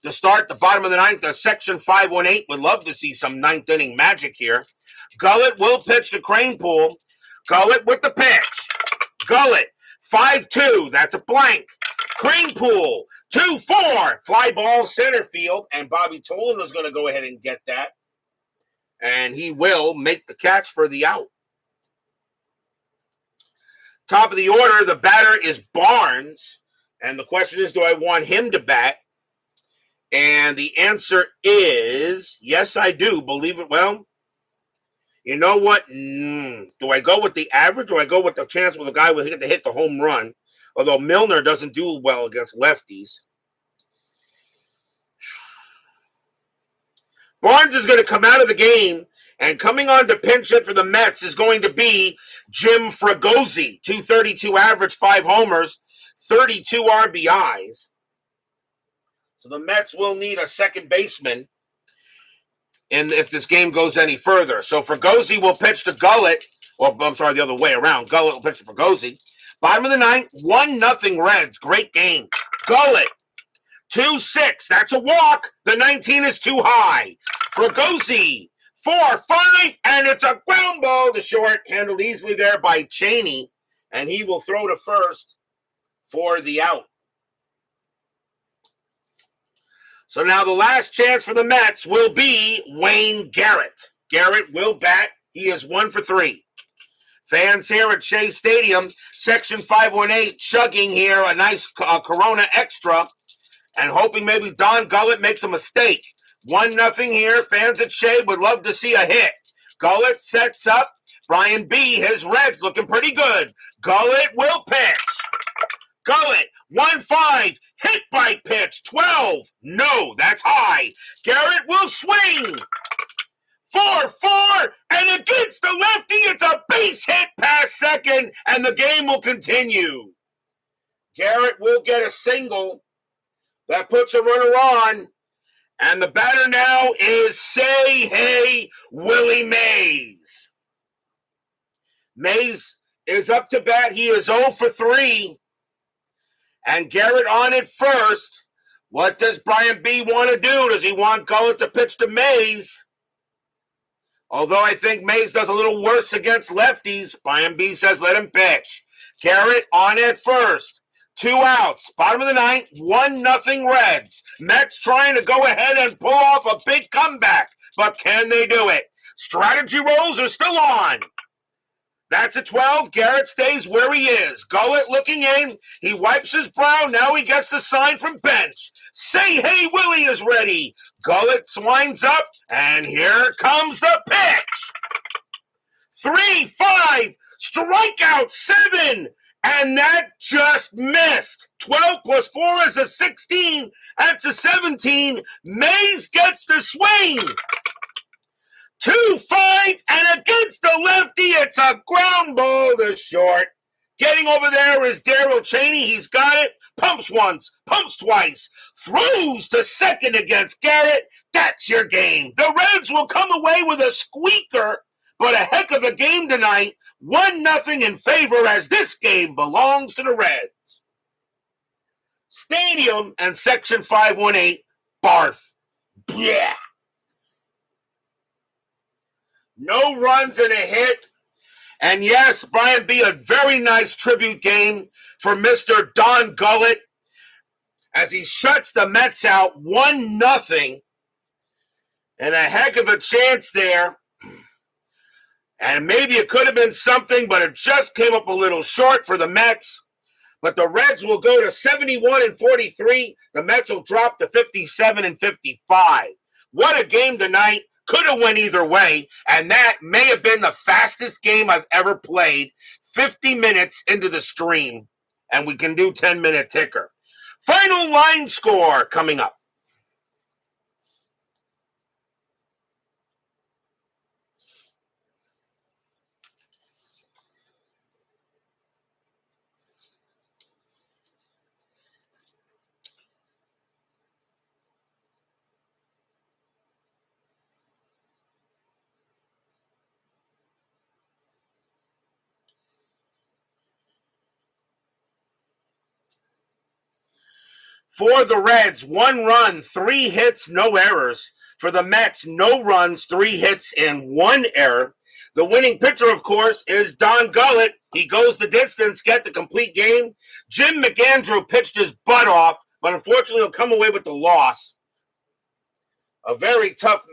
to start the bottom of the ninth. The Section 518 would love to see some ninth inning magic here. Gullett will pitch to Kranepool. Gullett with the pitch. Gullett, 5-2. That's a blank. Kranepool, 2-4. Fly ball center field. And Bobby Tolan is going to go ahead and get that. And he will make the catch for the out. Top of the order, the batter is Barnes. And the question is, do I want him to bat? And the answer is, yes, I do. Believe it. Well, you know what? Do I go with the average or do I go with the chance with a guy with to hit the home run? Although Milner doesn't do well against lefties. Barnes is going to come out of the game, and coming on to pinch hit for the Mets is going to be Jim Fregosi. 232 average, 5 homers, 32 RBIs. So the Mets will need a second baseman if this game goes any further. So Fregosi will pitch to Gullett, or I'm sorry, the other way around. Gullett will pitch to Fregosi. Bottom of the ninth, 1-0 Reds. Great game. Gullett, 2-6. That's a walk. The 19 is too high. Fregosi, 4-5, and it's a ground ball to short, handled easily there by Cheney, and he will throw to first for the out. So now the last chance for the Mets will be Wayne Garrett. Garrett will bat. He is 1 for 3. Fans here at Shea Stadium, Section 518, chugging here a nice Corona Extra and hoping maybe Don Gullett makes a mistake. 1-0 here. Fans at Shea would love to see a hit. Gullett sets up. Brian B., his Reds looking pretty good. Gullett will pitch. Gullett, 1-5, hit by pitch, 12. No, that's high. Garrett will swing. 4-4, and against the lefty, it's a base hit past second, and the game will continue. Garrett will get a single. That puts a runner on, and the batter now is Say Hey Willie Mays. Mays is up to bat. He is 0 for 3. And Garrett on it first. What does Brian B. want to do? Does he want Gullett to pitch to Mays? Although I think Mays does a little worse against lefties, Brian B. says let him pitch. Garrett on it first. 2 outs. Bottom of the ninth, 1-0 Reds. Mets trying to go ahead and pull off a big comeback. But can they do it? Strategy rolls are still on. That's a 12. Garrett stays where he is. Gullett looking in. He wipes his brow. Now he gets the sign from bench. Say Hey Willie is ready. Gullett winds up, and here comes the pitch. 3-5. Strikeout 7. And that just missed. 12 plus 4 is a 16. That's a 17. Mays gets the swing. 2-5, and against the lefty, it's a ground ball to short. Getting over there is Darryl Cheney. He's got it. Pumps once, pumps twice. Throws to second against Garrett. That's your game. The Reds will come away with a squeaker, but a heck of a game tonight. 1-0 in favor as this game belongs to the Reds. Stadium and Section 518, barf. Yeah. No runs and a hit. And yes, Brian B., a very nice tribute game for Mr. Don Gullett as he shuts the Mets out 1-0. And a heck of a chance there. And maybe it could have been something, but it just came up a little short for the Mets. But the Reds will go to 71-43. The Mets will drop to 57-55. What a game tonight. Could have went either way. And that may have been the fastest game I've ever played. 50 minutes into the stream. And we can do 10-minute ticker. Final line score coming up. For the Reds, 1 run, 3 hits, no errors. For the Mets, no runs, 3 hits, and 1 error. The winning pitcher, of course, is Don Gullett. He goes the distance, get the complete game. Jim McAndrew pitched his butt off, but unfortunately he'll come away with the loss. A very tough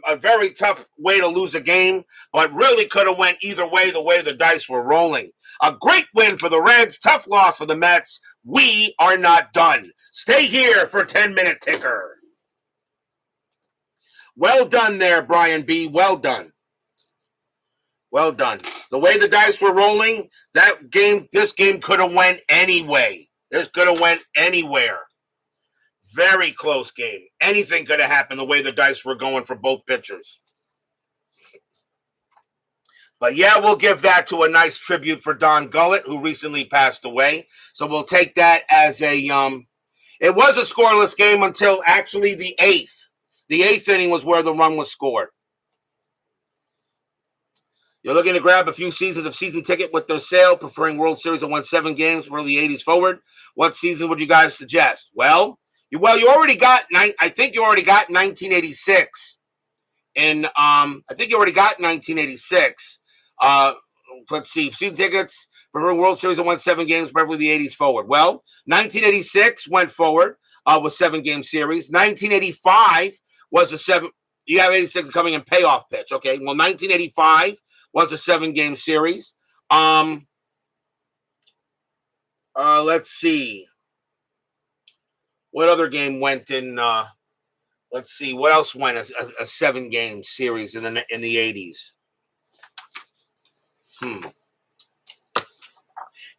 way to lose a game, but really could have went either way the way the dice were rolling. A great win for the Reds, tough loss for the Mets. We are not done. Stay here for 10-minute ticker. Well done there, Brian B. Well done. Well done. The way the dice were rolling, this game could have went anyway. This could have went anywhere. Very close game. Anything could have happened the way the dice were going for both pitchers. But yeah, we'll give that to a nice tribute for Don Gullett, who recently passed away. So we'll take that as a it was a scoreless game until actually the 8th. The 8th inning was where the run was scored. You're looking to grab a few seasons of season ticket with their sale, preferring World Series that won 7 games from the 80s forward. What season would you guys suggest? Well, you already got I think you already got 1986. And I think you already got 1986. Let's see, season tickets for World Series that won 7 games, preferably the 80s forward. Well, 1986 went forward with 7-game series. 1985 was a 7. You have 86 coming in payoff pitch. Okay, well, 1985 was a 7-game series. Let's see. What other game went in? Let's see. What else went a 7-game series in the 80s?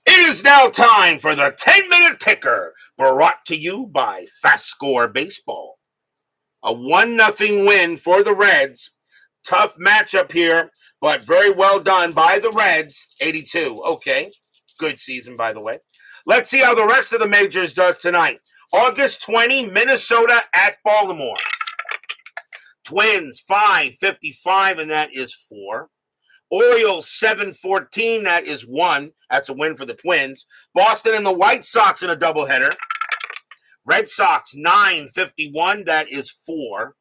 It is now time for the 10-minute ticker, brought to you by FastScore Baseball. A 1-0 win for the Reds. Tough matchup here, but very well done by the Reds. 82. Okay. Good season, by the way. Let's see how the rest of the majors does tonight. August 20, Minnesota at Baltimore. Twins 5-55, and that is 4. Orioles 7-14, that is 1. That's a win for the Twins. Boston and the White Sox in a doubleheader. Red Sox 9-51, that is 4.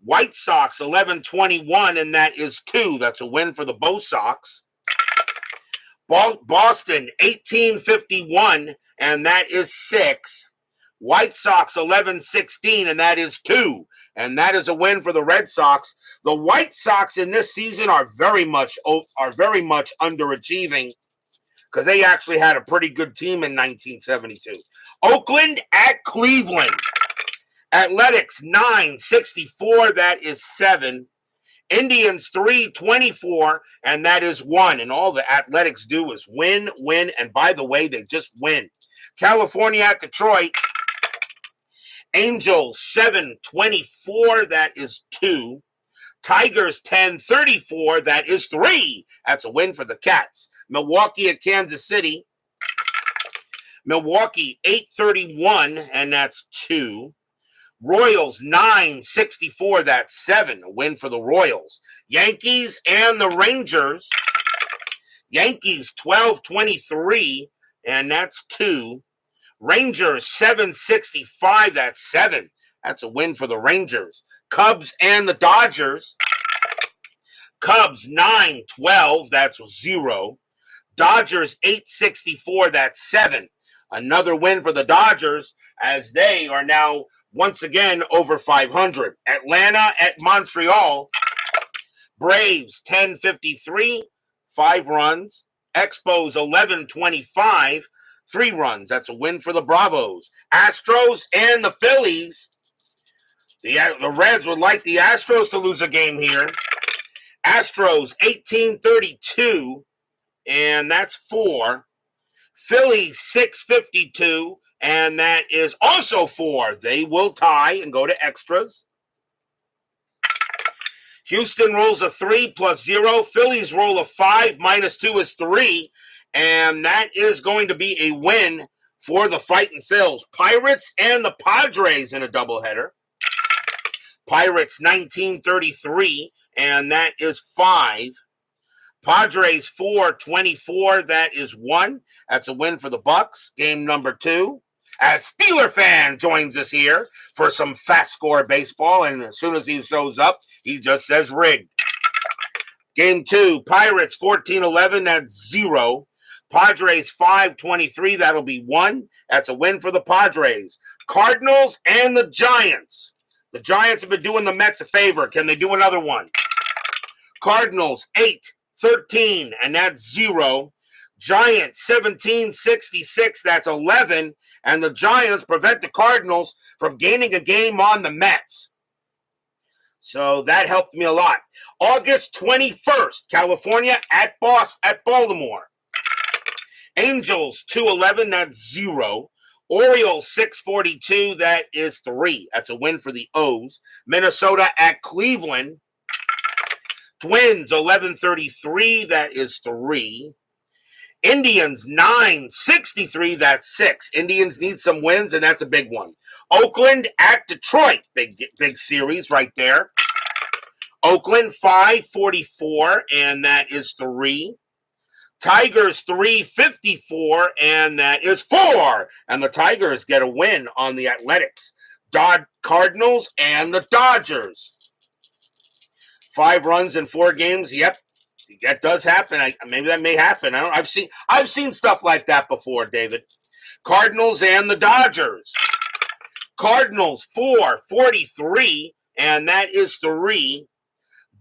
White Sox 11-21, and that is 2. That's a win for the Bo Sox. Boston 18-51, and that is 6. White Sox 11-16, and that is 2. And that is a win for the Red Sox. The White Sox in this season are very much underachieving because they actually had a pretty good team in 1972. Oakland at Cleveland. Athletics 9-64, that is 7. Indians 3-24, and that is 1. And all the Athletics do is win, and by the way, they just win. California at Detroit. Angels 7-24, that is 2. Tigers 10-34, that is 3. That's a win for the Cats. Milwaukee at Kansas City. Milwaukee 8-31, and that's 2. Royals 9-64, that's 7. A win for the Royals. Yankees and the Rangers. Yankees 12-23, and that's 2. Rangers 7-65, that's 7. That's a win for the Rangers. Cubs and the Dodgers. Cubs 912, that's 0. Dodgers 864, that's 7. Another win for the Dodgers as they are now once again over 500. Atlanta at Montreal. Braves 1053, 5 runs. Expos 1125, 3 runs. That's a win for the Bravos. Astros and the Phillies. The Reds would like the Astros to lose a game here. Astros 1832, and that's 4. Phillies 652, and that is also 4. They will tie and go to extras. Houston rolls a 3 plus 0. Phillies roll a 5 minus 2 is 3, and that is going to be a win for the Fightin' Phils. Pirates and the Padres in a doubleheader. Pirates 1933, and that is 5. Padres 424, that is 1. That's a win for the Bucks. Game number 2. As Steeler fan joins us here for some FastScore Baseball, and as soon as he shows up, he just says rigged. Game 2, Pirates 1411, that's 0. Padres 523, that'll be 1. That's a win for the Padres. Cardinals and the Giants. The Giants have been doing the Mets a favor. Can they do another one? Cardinals 813, and that's 0. Giants 1766, that's 11. And the Giants prevent the Cardinals from gaining a game on the Mets. So that helped me a lot. August 21st, California at Baltimore. Angels 211, that's 0. Orioles 642, that is 3. That's a win for the O's. Minnesota at Cleveland. Twins 1133, that is 3. Indians 963, that's 6. Indians need some wins, and that's a big one. Oakland at Detroit, big series right there. Oakland 544, and that is 3. Tigers 354, and that is 4. And the Tigers get a win on the Athletics. Cardinals and the Dodgers. 5 runs in 4 games. Yep, that does happen. Maybe that may happen. I've seen stuff like that before, David. Cardinals and the Dodgers. Cardinals 443, and that is 3.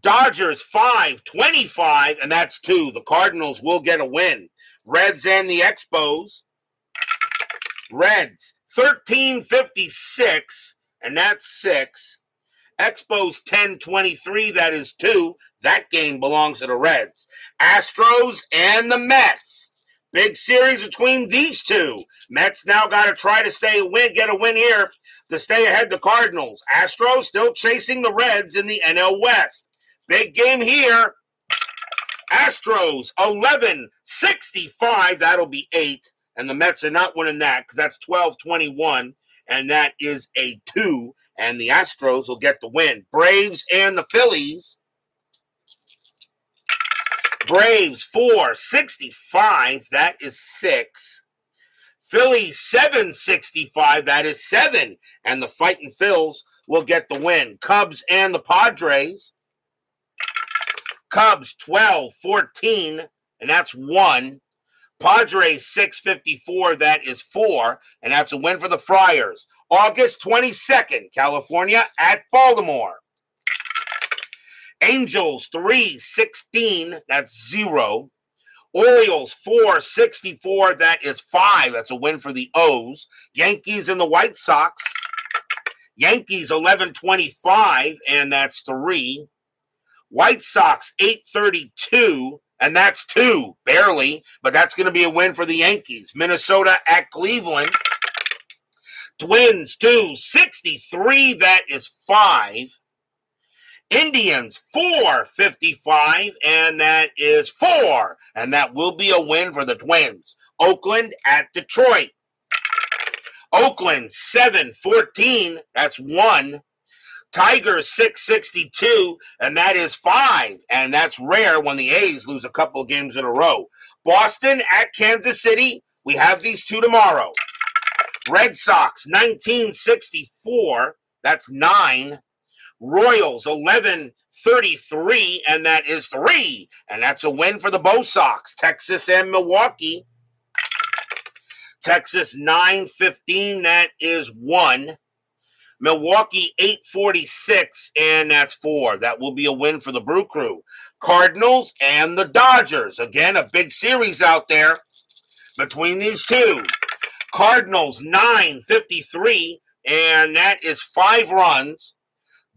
Dodgers 525, and that's 2. The Cardinals will get a win. Reds and the Expos. Reds 1356, and that's 6. Expos 1023, that is 2. That game belongs to the Reds. Astros and the Mets. Big series between these two. Mets now got to try to get a win here to stay ahead of the Cardinals. Astros still chasing the Reds in the NL West. Big game here. Astros 1165, that'll be 8. And the Mets are not winning that because that's 1221, and that is a 2. And the Astros will get the win. Braves and the Phillies. Braves 465, that is 6. Phillies 765, that is 7. And the Fightin' Phils will get the win. Cubs and the Padres. Cubs 1214, and that's 1. Padres 654, that is 4, and that's a win for the Friars. August 22nd, California at Baltimore. Angels 316, that's 0. Orioles 464, that is 5. That's a win for the O's. Yankees and the White Sox. Yankees 1125, and that's 3. White Sox 832, and that's 2, barely, but that's going to be a win for the Yankees. Minnesota at Cleveland. Twins 263, that is 5. Indians 455, and that is 4, and that will be a win for the Twins. Oakland at Detroit. Oakland 714, that's 1. Tigers 662, and that is 5, and that's rare when the A's lose a couple of games in a row. Boston at Kansas City, we have these 2 tomorrow. Red Sox 1964, that's 9. Royals 11 33, and that is 3. And that's a win for the Bo Sox. Texas and Milwaukee. Texas 9-15, that is 1. Milwaukee 8-46, and that's 4. That will be a win for the Brew Crew. Cardinals and the Dodgers. Again, a big series out there between these two. Cardinals 9-53, and that is 5 runs.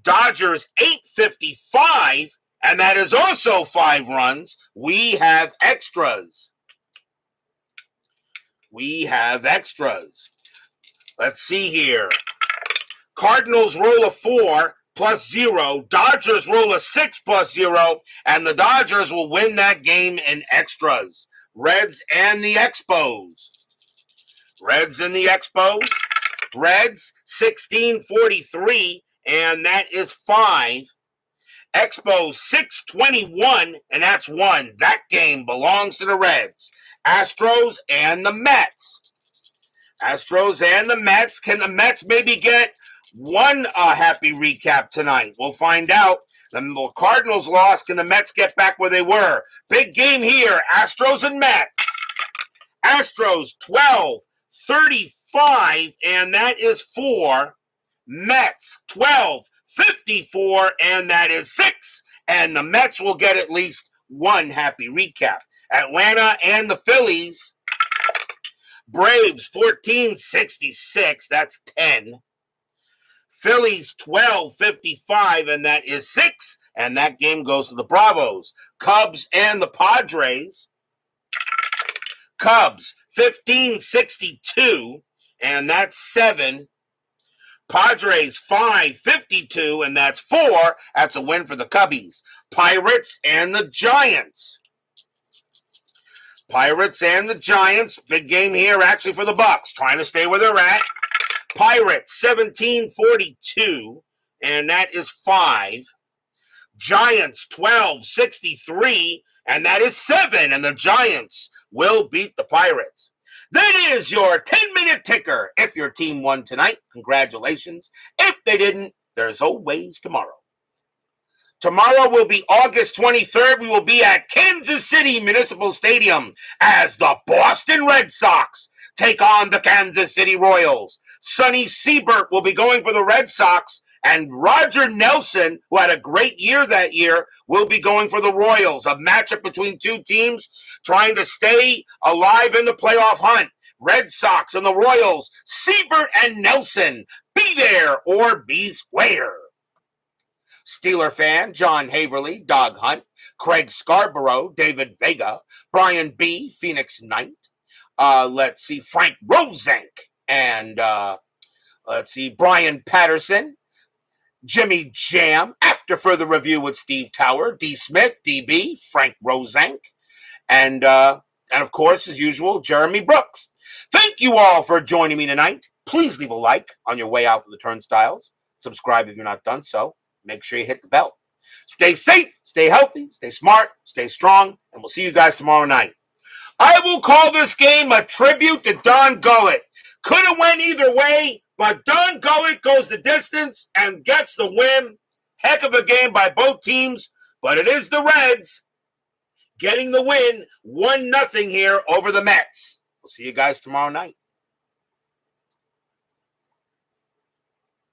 Dodgers 8-55, and that is also 5 runs. We have extras. Let's see here. Cardinals roll a 4 plus 0. Dodgers roll a 6 plus 0. And the Dodgers will win that game in extras. Reds and the Expos. Reds 16-43. And that is 5. Expos 6-21. And that's 1. That game belongs to the Reds. Astros and the Mets. Can the Mets maybe get one happy recap tonight? We'll find out. The Cardinals lost. Can the Mets get back where they were? Big game here. Astros and Mets. Astros 12-35, and that is 4. Mets 12-54, and that is 6. And the Mets will get at least one happy recap. Atlanta and the Phillies. Braves 14-66, that's 10. Phillies 12-55, and that is 6. And that game goes to the Bravos. Cubs and the Padres. Cubs 15-62, and that's 7. Padres 5-52, and that's 4. That's a win for the Cubbies. Pirates and the Giants. Big game here actually for the Bucks, trying to stay where they're at. Pirates 17-42, and that is 5. Giants 12-63, and that is 7. And the Giants will beat the Pirates. That is your 10-minute ticker. If your team won tonight, congratulations. If they didn't, there's always tomorrow. Tomorrow will be August 23rd. We will be at Kansas City Municipal Stadium as the Boston Red Sox take on the Kansas City Royals. Sonny Siebert will be going for the Red Sox, and Roger Nelson, who had a great year that year, will be going for the Royals. A matchup between two teams trying to stay alive in the playoff hunt. Red Sox and the Royals. Siebert and Nelson. Be there or be square. Steeler fan, John Haverly, Dog Hunt, Craig Scarborough, David Vega, Brian B., Phoenix Knight, let's see, Frank Rosenk, and let's see, Brian Patterson, Jimmy Jam, After Further Review with Steve Tower, D. Smith, DB, Frank Rosenk, and of course, as usual, Jeremy Brooks. Thank you all for joining me tonight. Please leave a like on your way out to the turnstiles. Subscribe if you're not done so. Make sure you hit the bell. Stay safe, stay healthy, stay smart, stay strong, and we'll see you guys tomorrow night. I will call this game a tribute to Don Gullett. Could have went either way, but Don Gullett goes the distance and gets the win. Heck of a game by both teams, but it is the Reds getting the win, 1-0 here over the Mets. We'll see you guys tomorrow night.